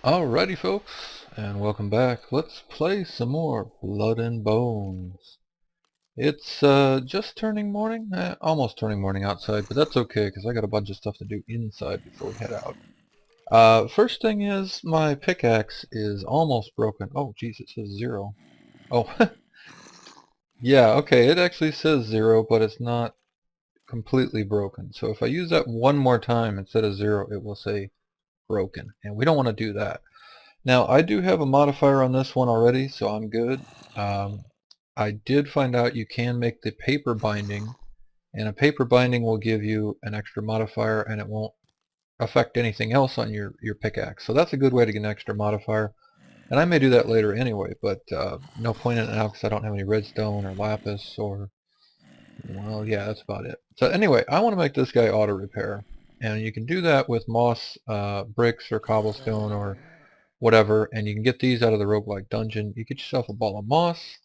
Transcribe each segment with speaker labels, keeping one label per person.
Speaker 1: Alrighty folks, and welcome back. Let's play some more Blood and Bones. It's just turning morning, almost turning morning outside, but that's okay because I got a bunch of stuff to do inside before we head out. First thing is my pickaxe is almost broken. Oh geez, it says 0. Oh, yeah, okay, it actually says 0, but it's not completely broken. So if I use that one more time instead of 0, it will say broken, and we don't want to do that. Now, I do have a modifier on this one already, so I'm good. I did find out you can make the paper binding, and a paper binding will give you an extra modifier, and it won't affect anything else on your pickaxe. So that's a good way to get an extra modifier, and I may do that later anyway, but no point in it now because I don't have any redstone or lapis or, well, yeah, that's about it. So anyway, I want to make this guy auto repair, and you can do that with moss bricks or cobblestone or whatever, and you can get these out of the roguelike dungeon. You get yourself a ball of moss,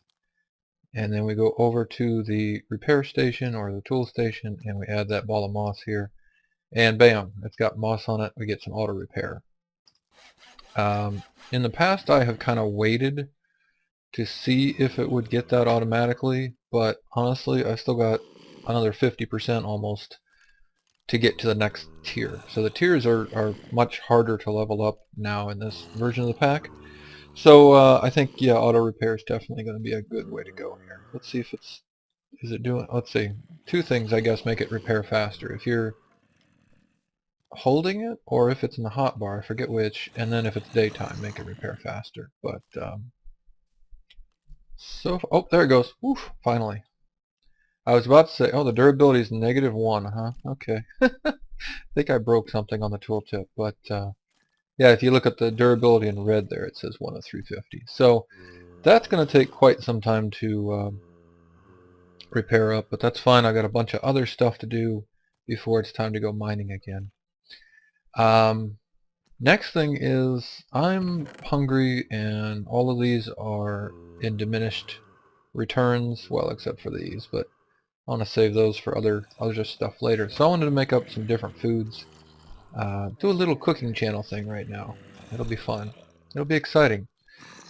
Speaker 1: and then we go over to the repair station or the tool station, and we add that ball of moss here, and bam, it's got moss on it. We get some auto repair. In the past, I have kind of waited to see if it would get that automatically, but honestly, I still got another 50% almost to get to the next tier. So the tiers are much harder to level up now in this version of the pack. So I think, yeah, auto repair is definitely going to be a good way to go here. Let's see if is it doing, let's see, two things I guess make it repair faster. If you're holding it or if it's in the hotbar, I forget which, and then if it's daytime, make it repair faster. But, oh, there it goes. Woof, finally. I was about to say, oh, the durability is -1, huh? Okay. I think I broke something on the tooltip, but yeah, if you look at the durability in red there, it says 1 of 350. So that's going to take quite some time to repair up, but that's fine. I got a bunch of other stuff to do before it's time to go mining again. Next thing is I'm hungry, and all of these are in diminished returns, well, except for these, but I want to save those for other stuff later. So I wanted to make up some different foods. Do a little cooking channel thing right now. It'll be fun. It'll be exciting.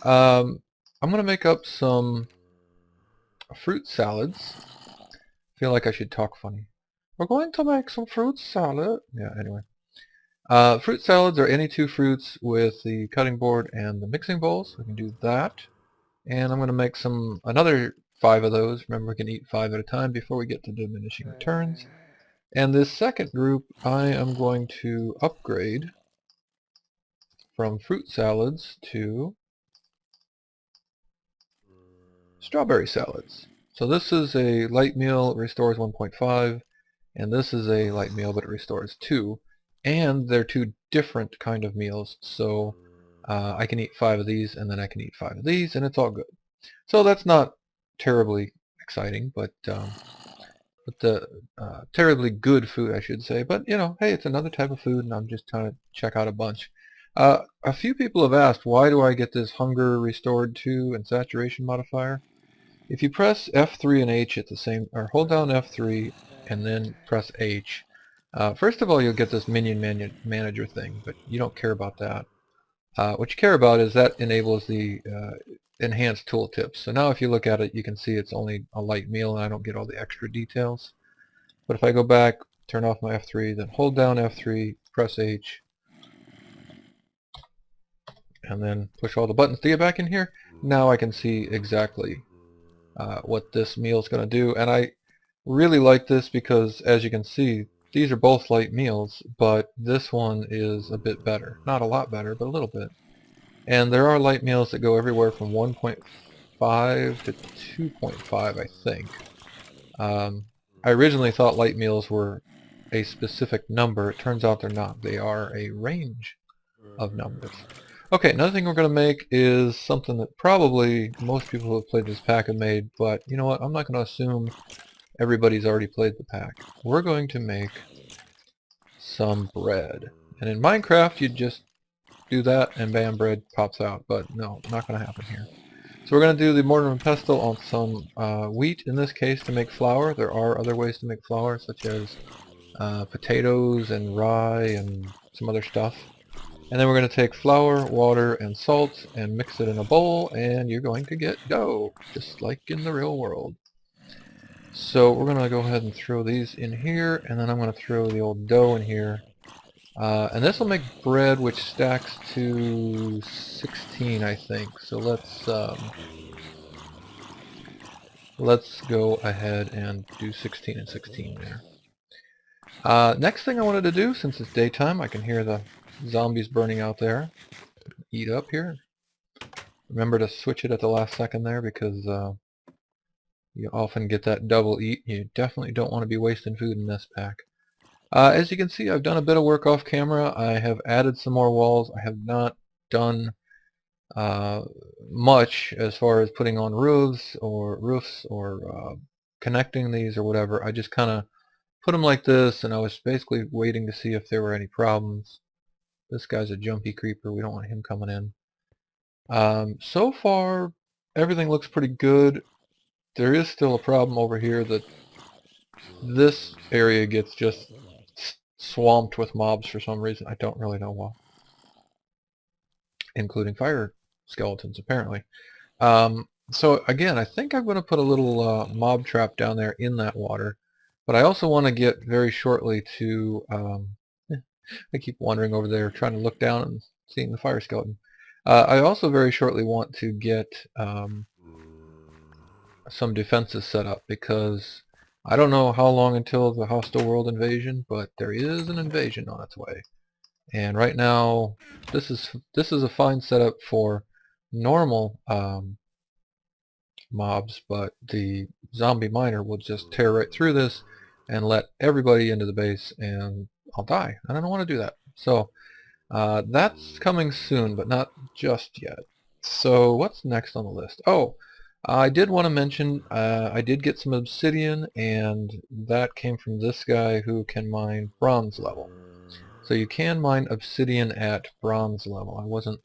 Speaker 1: I'm going to make up some fruit salads. Feel like I should talk funny. We're going to make some fruit salad. Yeah, anyway. Fruit salads are any two fruits with the cutting board and the mixing bowls. We can do that. And I'm going to make another 5 of those. Remember, we can eat 5 at a time before we get to diminishing returns. And this second group, I am going to upgrade from fruit salads to strawberry salads. So this is a light meal, it restores 1.5, and this is a light meal, but it restores 2. And they're two different kind of meals, so I can eat 5 of these, and then I can eat 5 of these, and it's all good. So that's not terribly exciting, but the terribly good food, I should say. But, you know, hey, it's another type of food, and I'm just trying to check out a bunch. A few people have asked, why do I get this hunger restored 2 and saturation modifier? If you press F3 and H at the same, or hold down F3 and then press H, first of all, you'll get this minion manager thing, but you don't care about that. What you care about is that enables the enhanced tooltips. So now if you look at it, you can see it's only a light meal and I don't get all the extra details. But if I go back, turn off my F3, then hold down F3, press H, and then push all the buttons to get back in here, now I can see exactly what this meal is going to do. And I really like this because, as you can see, these are both light meals, but this one is a bit better. Not a lot better, but a little bit. And there are light meals that go everywhere from 1.5 to 2.5, I think. I originally thought light meals were a specific number. It turns out they're not. They are a range of numbers. Okay, another thing we're going to make is something that probably most people who have played this pack have made, but you know what? I'm not going to assume everybody's already played the pack. We're going to make some bread. And in Minecraft, you just do that and bam, bread pops out. But no, not going to happen here. So we're going to do the mortar and pestle on some wheat, in this case, to make flour. There are other ways to make flour, such as potatoes and rye and some other stuff. And then we're going to take flour, water, and salt and mix it in a bowl, and you're going to get dough, just like in the real world. So we're going to go ahead and throw these in here, and then I'm going to throw the old dough in here. And this will make bread, which stacks to 16, I think. So let's go ahead and do 16 and 16 there. Next thing I wanted to do, since it's daytime, I can hear the zombies burning out there. Eat up here. Remember to switch it at the last second there, because you often get that double eat. You definitely don't want to be wasting food in this pack. As you can see, I've done a bit of work off camera. I have added some more walls. I have not done much as far as putting on roofs or connecting these or whatever. I just kind of put them like this, and I was basically waiting to see if there were any problems. This guy's a jumpy creeper. We don't want him coming in. So far, everything looks pretty good. There is still a problem over here that this area gets just swamped with mobs for some reason. I don't really know why. Including fire skeletons, apparently. So again, I think I'm going to put a little mob trap down there in that water. But I also want to get very shortly to... I keep wandering over there trying to look down and seeing the fire skeleton. I also very shortly want to get some defenses set up, because I don't know how long until the hostile world invasion, but there is an invasion on its way. And right now, this is a fine setup for normal mobs, but the zombie miner will just tear right through this and let everybody into the base, and I'll die. And I don't want to do that. So that's coming soon, but not just yet. So what's next on the list? Oh, I did want to mention I did get some obsidian, and that came from this guy who can mine bronze level. So you can mine obsidian at bronze level. I wasn't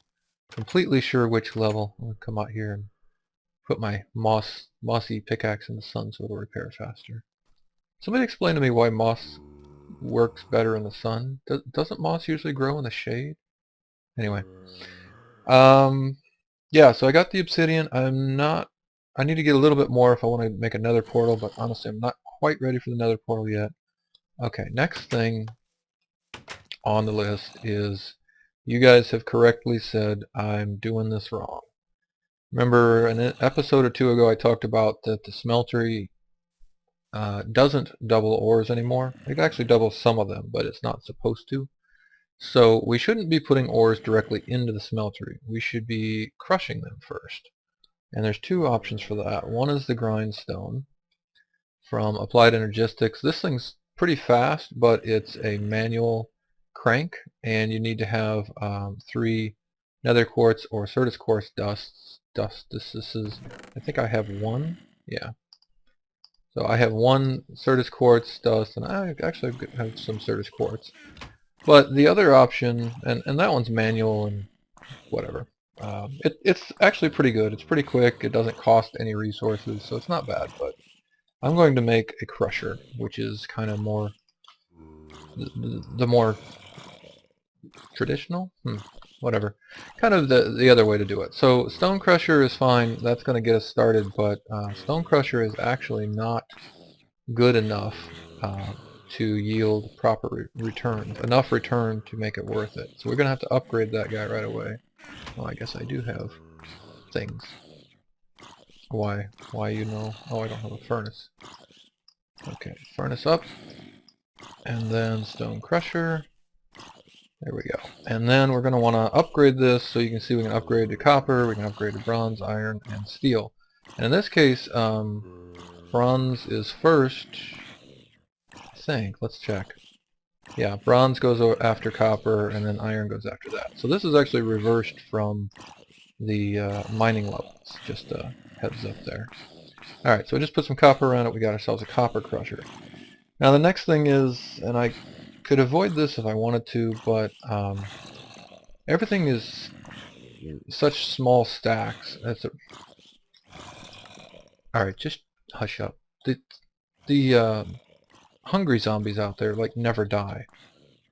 Speaker 1: completely sure which level. I'll come out here and put my mossy pickaxe in the sun so it'll repair faster. Somebody explain to me why moss works better in the sun. Doesn't moss usually grow in the shade? Anyway. Yeah, so I got the obsidian. I need to get a little bit more if I want to make another portal, but honestly I'm not quite ready for the nether portal yet. Okay, next thing on the list is, you guys have correctly said I'm doing this wrong. Remember an episode or two ago I talked about that the smeltery doesn't double ores anymore. It actually doubles some of them, but it's not supposed to. So we shouldn't be putting ores directly into the smeltery. We should be crushing them first. And there's two options for that. One is the grindstone from Applied Energistics. This thing's pretty fast, but it's a manual crank, and you need to have 3 nether quartz or Certus quartz dusts. This is, I think I have 1. Yeah. So I have 1 Certus quartz dust, and I actually have some Certus quartz. But the other option, and that one's manual and whatever. It's actually pretty good. It's pretty quick. It doesn't cost any resources, so it's not bad. But I'm going to make a crusher, which is kind of more the more traditional, whatever, kind of the other way to do it. So stone crusher is fine. That's going to get us started, but stone crusher is actually not good enough to yield proper returns, enough return to make it worth it. So we're going to have to upgrade that guy right away. Well, I guess I do have things. Why, you know? Oh, I don't have a furnace. Okay, furnace up, and then stone crusher. There we go. And then we're going to want to upgrade this, so you can see we can upgrade to copper, we can upgrade to bronze, iron, and steel. And in this case, bronze is first, I think. Let's check. Yeah, bronze goes after copper, and then iron goes after that. So this is actually reversed from the mining levels. Just a heads up there. Alright, so we just put some copper around it. We got ourselves a copper crusher. Now the next thing is, and I could avoid this if I wanted to, but everything is such small stacks. Alright, just hush up. The hungry zombies out there like never die.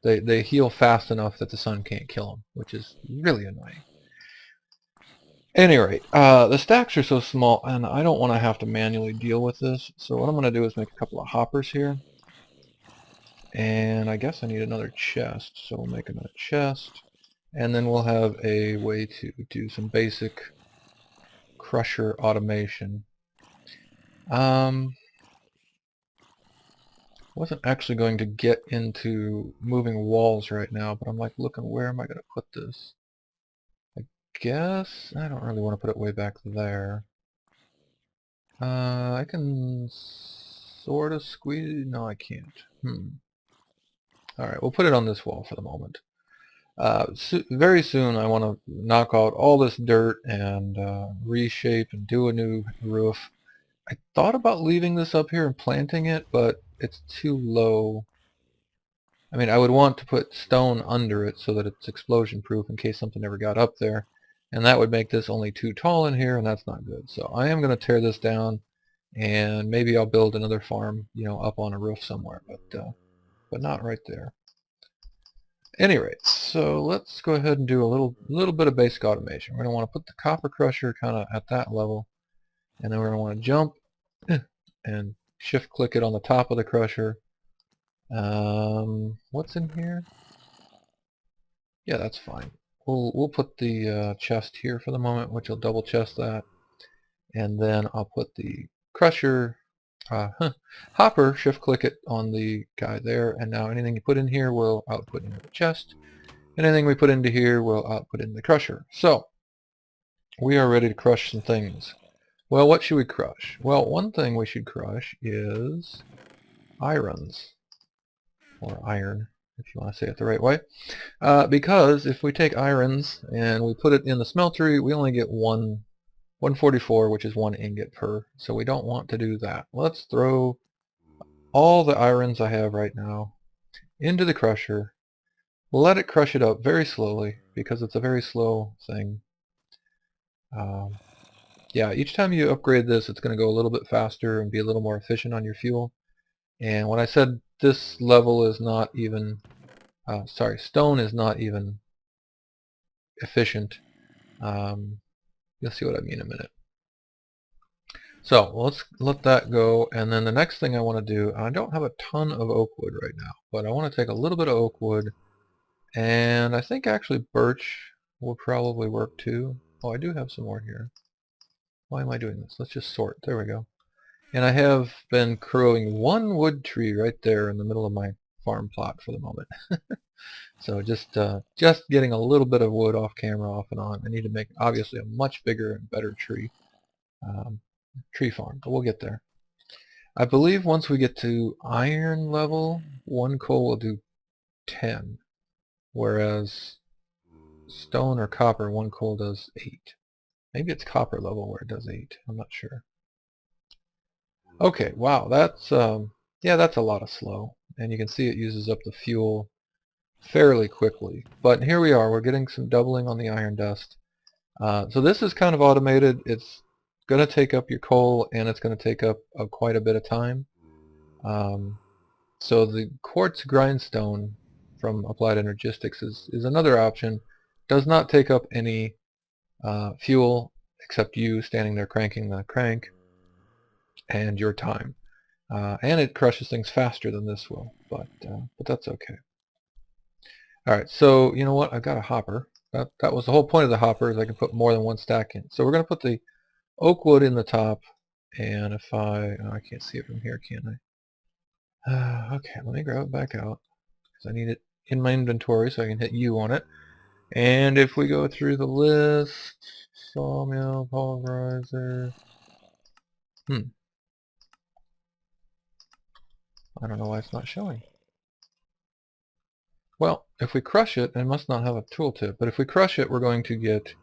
Speaker 1: They heal fast enough that the sun can't kill them, which is really annoying. Any rate, the stacks are so small, and I don't want to have to manually deal with this. So what I'm going to do is make a couple of hoppers here. And I guess I need another chest, so we'll make another chest. And then we'll have a way to do some basic crusher automation. Wasn't actually going to get into moving walls right now, but I'm like looking, where am I going to put this? I guess I don't really want to put it way back there. I can sort of squeeze. No, I can't. Alright, we'll put it on this wall for the moment. Very soon I want to knock out all this dirt and reshape and do a new roof. I thought about leaving this up here and planting it, but it's too low. I mean, I would want to put stone under it so that it's explosion proof in case something ever got up there. And that would make this only too tall in here, and that's not good. So I am going to tear this down, and maybe I'll build another farm, up on a roof somewhere, but not right there. Any rate, so let's go ahead and do a little bit of basic automation. We're going to want to put the copper crusher kind of at that level, and then we're going to want to jump and shift click it on the top of the crusher. What's in here? Yeah, that's fine. We'll put the chest here for the moment, which will double chest that, and then I'll put the crusher hopper, shift click it on the guy there, and now anything you put in here will output into the chest. Anything we put into here will output in the crusher. So we are ready to crush some things. Well, what should we crush? Well, one thing we should crush is irons, or iron, if you want to say it the right way. Because if we take irons and we put it in the smeltery, we only get 144, which is 1 ingot per. So we don't want to do that. Let's throw all the irons I have right now into the crusher. Let it crush it up very slowly, because it's a very slow thing. Yeah, each time you upgrade this, it's going to go a little bit faster and be a little more efficient on your fuel. And when I said this level is not even, stone is not even efficient, you'll see what I mean in a minute. So let's let that go, and then the next thing I want to do, I don't have a ton of oak wood right now, but I want to take a little bit of oak wood, and I think actually birch will probably work too. Oh, I do have some more here. Why am I doing this? Let's just sort. There we go. And I have been growing one wood tree right there in the middle of my farm plot for the moment. So just getting a little bit of wood off camera, off and on. I need to make obviously a much bigger and better tree farm, but we'll get there. I believe once we get to iron level, 1 coal will do 10, whereas stone or copper, 1 coal does 8. Maybe it's copper level where it does 8. I'm not sure. Okay, wow, that's yeah, that's a lot of slow, and you can see it uses up the fuel fairly quickly. But here we are, we're getting some doubling on the iron dust. So this is kind of automated. It's going to take up your coal, and it's going to take up quite a bit of time. So the quartz grindstone from Applied Energistics is another option. Does not take up any fuel except you standing there cranking the crank and your time. And it crushes things faster than this will, but that's okay. Alright, so you know what? I've got a hopper. That was the whole point of the hopper, is I can put more than one stack in. So we're going to put the oak wood in the top, and if I can't see it from here, can I? Okay, let me grab it back out, because I need it in my inventory so I can hit U on it. And if we go through the list, sawmill, pulverizer, I don't know why it's not showing. Well, if we crush it, it must not have a tooltip, but if we crush it, we're going to get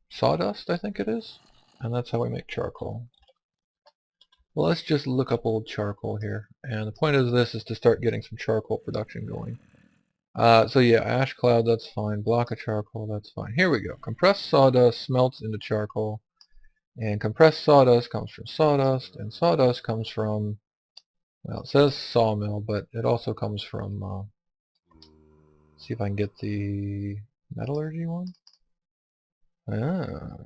Speaker 1: sawdust, I think it is, and that's how we make charcoal. Well, let's just look up old charcoal here, and the point of this is to start getting some charcoal production going. So yeah, ash cloud, that's fine. Block of charcoal, that's fine. Here we go. Compressed sawdust smelts into charcoal, and compressed sawdust comes from sawdust, and sawdust comes from Well, it says sawmill, but it also comes from, see if I can get the metallurgy one. Ah,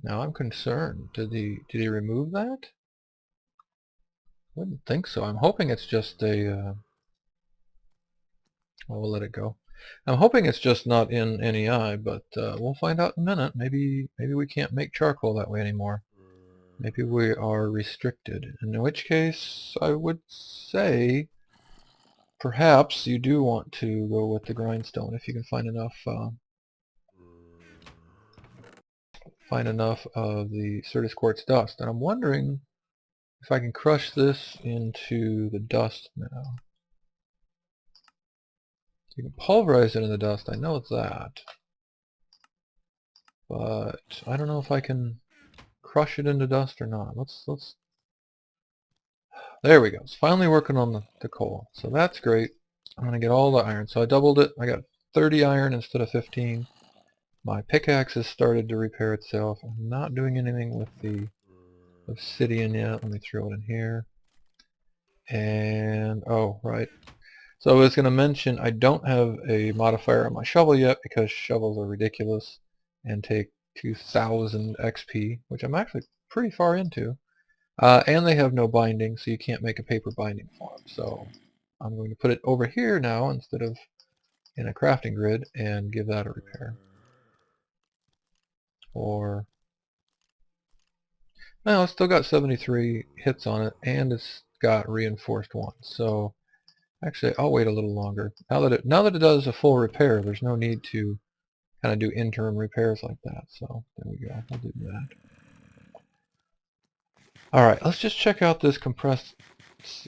Speaker 1: now I'm concerned. Did he remove that? Wouldn't think so. I'm hoping it's just a, well, we'll let it go. I'm hoping it's just not in NEI, but we'll find out in a minute. Maybe we can't make charcoal that way anymore. Maybe we are restricted. In which case, I would say perhaps you do want to go with the grindstone if you can find enough of the Certus quartz dust. And I'm wondering if I can crush this into the dust now. You can pulverize it in the dust, I know it's that. But I don't know if I can crush it into dust or not. Let's there we go. It's finally working on the coal. So that's great. I'm gonna get all the iron. So I doubled it. I got 30 iron instead of 15. My pickaxe has started to repair itself. I'm not doing anything with the obsidian yet. Let me throw it in here. And oh, right. So I was going to mention I don't have a modifier on my shovel yet because shovels are ridiculous and take 2000 XP, which I'm actually pretty far into. And they have no binding, so you can't make a paper binding for them. So I'm going to put it over here now instead of in a crafting grid and give that a repair. Or no, it's still got 73 hits on it, and it's got reinforced 1. So actually, I'll wait a little longer. Now that it does a full repair, there's no need to kind of do interim repairs like that. So there we go. I'll do that. All right, let's just check out this compressed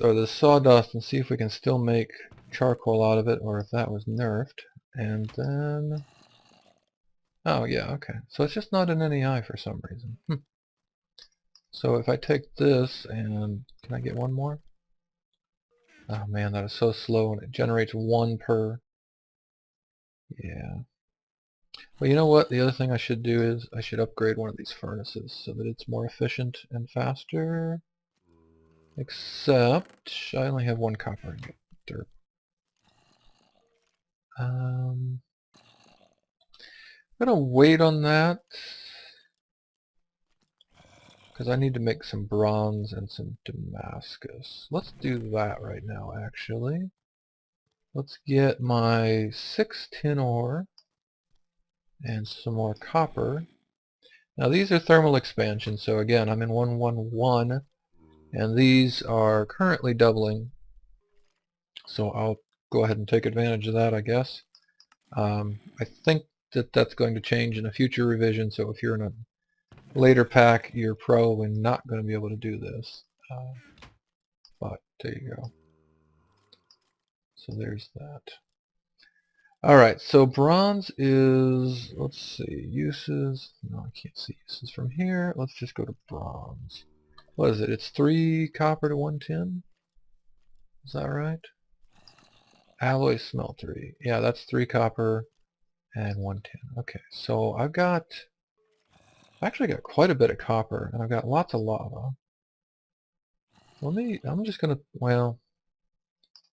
Speaker 1: or this sawdust and see if we can still make charcoal out of it, or if that was nerfed. And then, oh yeah, okay. So it's just not in NEI for some reason. So if I take this and can I get one more? Oh man, that is so slow, and it generates 1 per. Yeah. Well, you know what? The other thing I should do is I should upgrade one of these furnaces so that it's more efficient and faster. Except I only have 1 copper ingot. Derp. I'm gonna wait on that because I need to make some bronze and some Damascus. Let's do that right now, actually. Let's get my 6 tin ore and some more copper. Now these are thermal expansions, so again I'm in 111, and these are currently doubling, so I'll go ahead and take advantage of that, I guess. I think that that's going to change in a future revision, so if you're in a later pack you're probably not going to be able to do this, but there you go. So there's that. Alright, so bronze is, let's see, uses, no I can't see uses from here. Let's just go to bronze. What is it? It's 3 copper to 1 tin? Is that right? Alloy smeltery. Yeah, that's 3 copper and 1 tin. Okay, so I've actually got quite a bit of copper, and I've got lots of lava. I'm just gonna, well,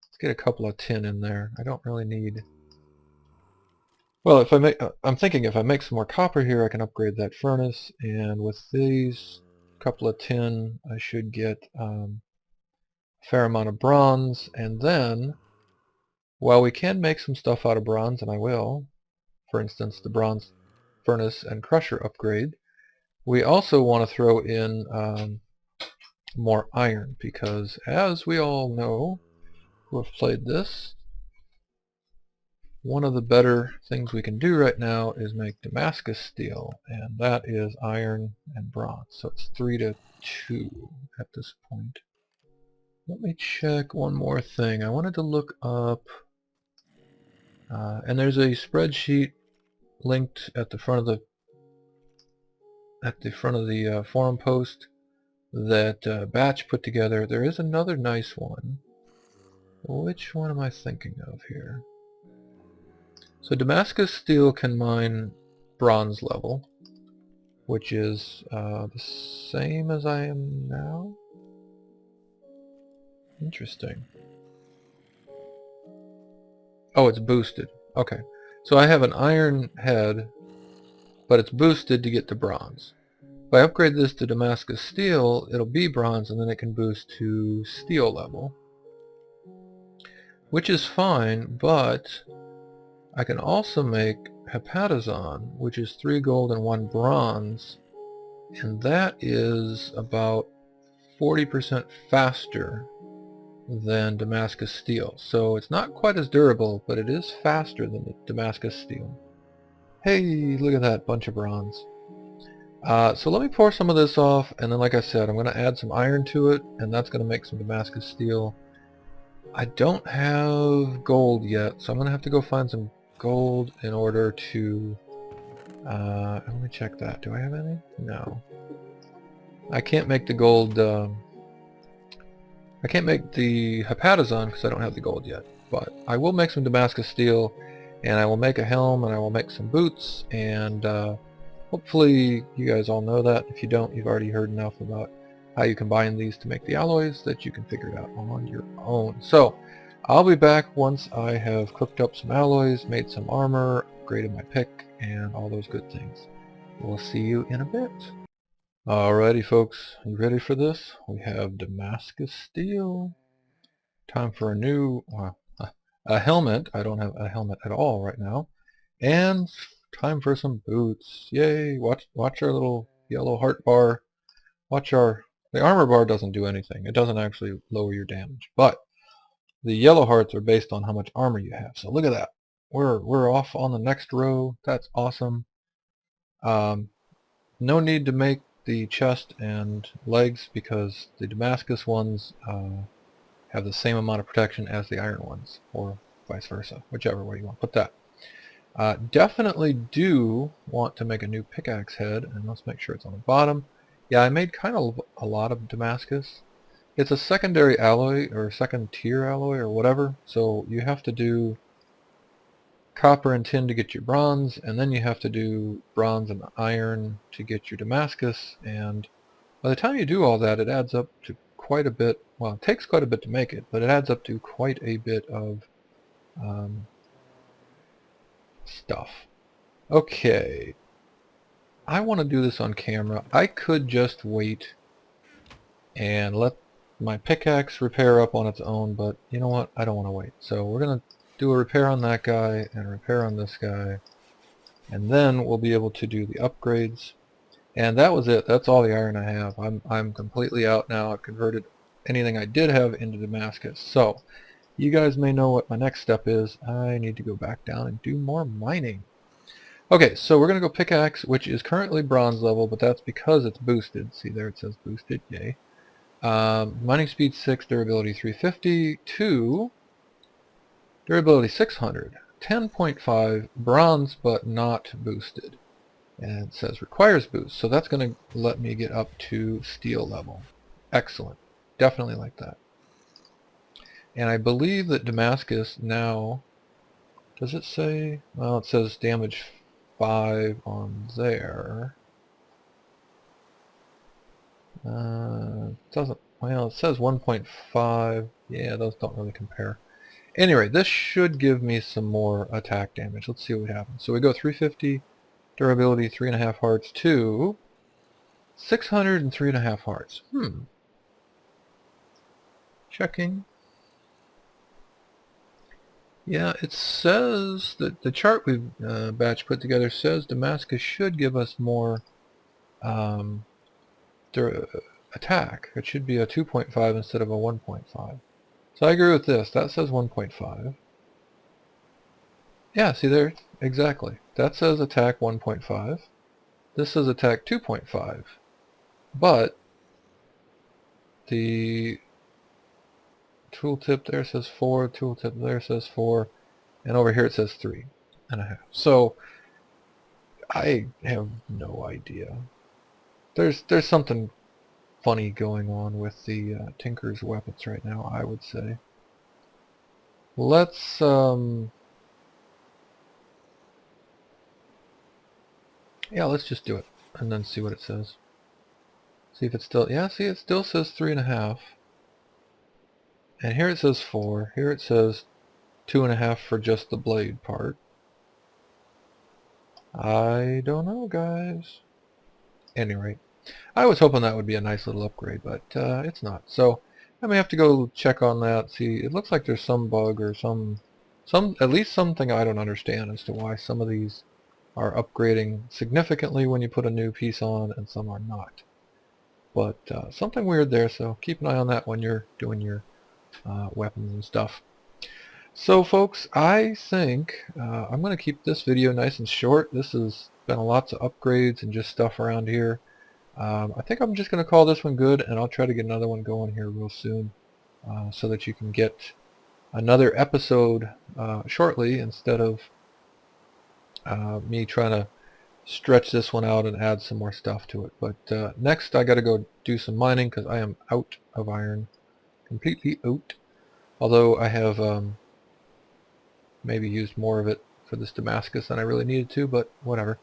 Speaker 1: let's get a couple of tin in there. I don't really need, well, if I make, I'm thinking if I make some more copper here, I can upgrade that furnace, and with these couple of tin, I should get a fair amount of bronze, and then, while we can make some stuff out of bronze, and I will, for instance, the bronze furnace and crusher upgrade, we also want to throw in more iron, because as we all know who have played this, one of the better things we can do right now is make Damascus steel, and that is iron and bronze. So it's 3 to 2 at this point. Let me check one more thing. I wanted to look up, and there's a spreadsheet linked at the front of the forum post that Batch put together. There is another nice one. Which one am I thinking of here? So Damascus steel can mine bronze level, which is the same as I am now. Interesting. Oh, it's boosted. Okay. So I have an iron head, but it's boosted to get to bronze. If I upgrade this to Damascus steel, it'll be bronze, and then it can boost to steel level. Which is fine, but I can also make Hepatazon, which is 3 gold and 1 bronze, and that is about 40% faster than Damascus steel. So it's not quite as durable, but it is faster than the Damascus steel. Hey, look at that bunch of bronze. So let me pour some of this off, and then like I said, I'm going to add some iron to it, and that's going to make some Damascus steel. I don't have gold yet, so I'm going to have to go find some gold in order to... let me check that. Do I have any? No. I can't make the gold... I can't make the Hepatazon because I don't have the gold yet, but I will make some Damascus steel, and I will make a helm, and I will make some boots, and hopefully you guys all know that. If you don't, you've already heard enough about how you combine these to make the alloys that you can figure it out on your own. So I'll be back once I have cooked up some alloys, made some armor, upgraded my pick, and all those good things. We'll see you in a bit. Alrighty folks, you ready for this? We have Damascus steel. Time for a new, a helmet. I don't have a helmet at all right now. And time for some boots. Yay! Watch our little yellow heart bar. The armor bar doesn't do anything. It doesn't actually lower your damage. But the yellow hearts are based on how much armor you have. So look at that. We're off on the next row. That's awesome. No need to make the chest and legs because the Damascus ones have the same amount of protection as the iron ones, or vice versa, whichever way you want to put that. Definitely do want to make a new pickaxe head, and let's make sure it's on the bottom. Yeah, I made kind of a lot of Damascus. It's a secondary alloy, or second tier alloy, or whatever, so you have to do copper and tin to get your bronze, and then you have to do bronze and iron to get your Damascus, and by the time you do all that, it adds up to quite a bit. Well, it takes quite a bit to make it, but it adds up to quite a bit of stuff. Okay, I want to do this on camera. I could just wait and let my pickaxe repair up on its own, but you know what? I don't want to wait. So we're going to do a repair on that guy and a repair on this guy, and then we'll be able to do the upgrades. And that was it. That's all the iron I have. I'm completely out now. I've converted anything I did have into Damascus. So you guys may know what my next step is. I need to go back down and do more mining. Okay, so we're going to go pickaxe, which is currently bronze level, but that's because it's boosted. See there, it says boosted. Yay. Mining speed 6, durability 350, 2, durability 600, 10.5, bronze but not boosted. And it says requires boost, so that's going to let me get up to steel level. Excellent. Definitely like that. And I believe that Damascus now, does it say, well, it says damage 5 on there. Doesn't, well, it says 1.5. Yeah, those don't really compare. Anyway, this should give me some more attack damage. Let's see what happens. So we go 350, durability 3.5 hearts to 603.5 hearts. Checking. Yeah, it says that the chart we've batch put together says Damascus should give us more attack. It should be a 2.5 instead of a 1.5. So I agree with this. That says 1.5. Yeah, see there? Exactly. That says attack 1.5. This says attack 2.5. But the tooltip there says 4, tooltip there says 4, and over here it says 3.5. So I have no idea. There's something funny going on with the Tinker's weapons right now, I would say. Let's yeah, let's just do it and then see what it says. See if it still, yeah, see, it still says 3.5. And here it says 4. Here it says 2.5 for just the blade part. I don't know, guys. Any rate, I was hoping that would be a nice little upgrade, but it's not. So I may have to go check on that. See, it looks like there's some bug or some at least something I don't understand as to why some of these are upgrading significantly when you put a new piece on and some are not. But something weird there, so keep an eye on that when you're doing your weapons and stuff. So folks, I think I'm going to keep this video nice and short. This has been lots of upgrades and just stuff around here. I think I'm just going to call this one good, and I'll try to get another one going here real soon so that you can get another episode shortly instead of me trying to stretch this one out and add some more stuff to it. But next I got to go do some mining because I am out of iron, completely out. Although I have maybe used more of it for this Damascus than I really needed to, but whatever.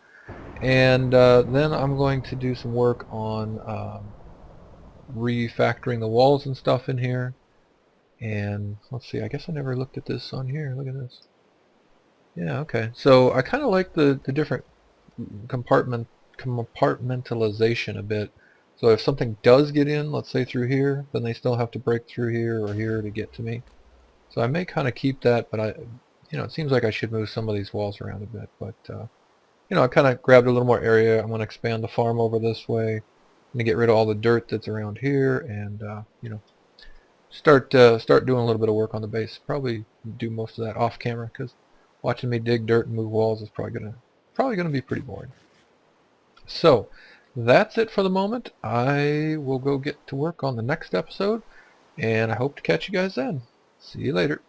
Speaker 1: And then I'm going to do some work on refactoring the walls and stuff in here. And let's see, I guess I never looked at this on here. Look at this. Yeah, okay. So I kind of like the different compartmentalization a bit. So if something does get in, let's say through here, then they still have to break through here or here to get to me. So I may kind of keep that, but it seems like I should move some of these walls around a bit. But I kind of grabbed a little more area. I'm going to expand the farm over this way. I'm going to get rid of all the dirt that's around here, and start doing a little bit of work on the base. Probably do most of that off camera because watching me dig dirt and move walls is probably gonna be pretty boring. So that's it for the moment. I will go get to work on the next episode, and I hope to catch you guys then. See you later.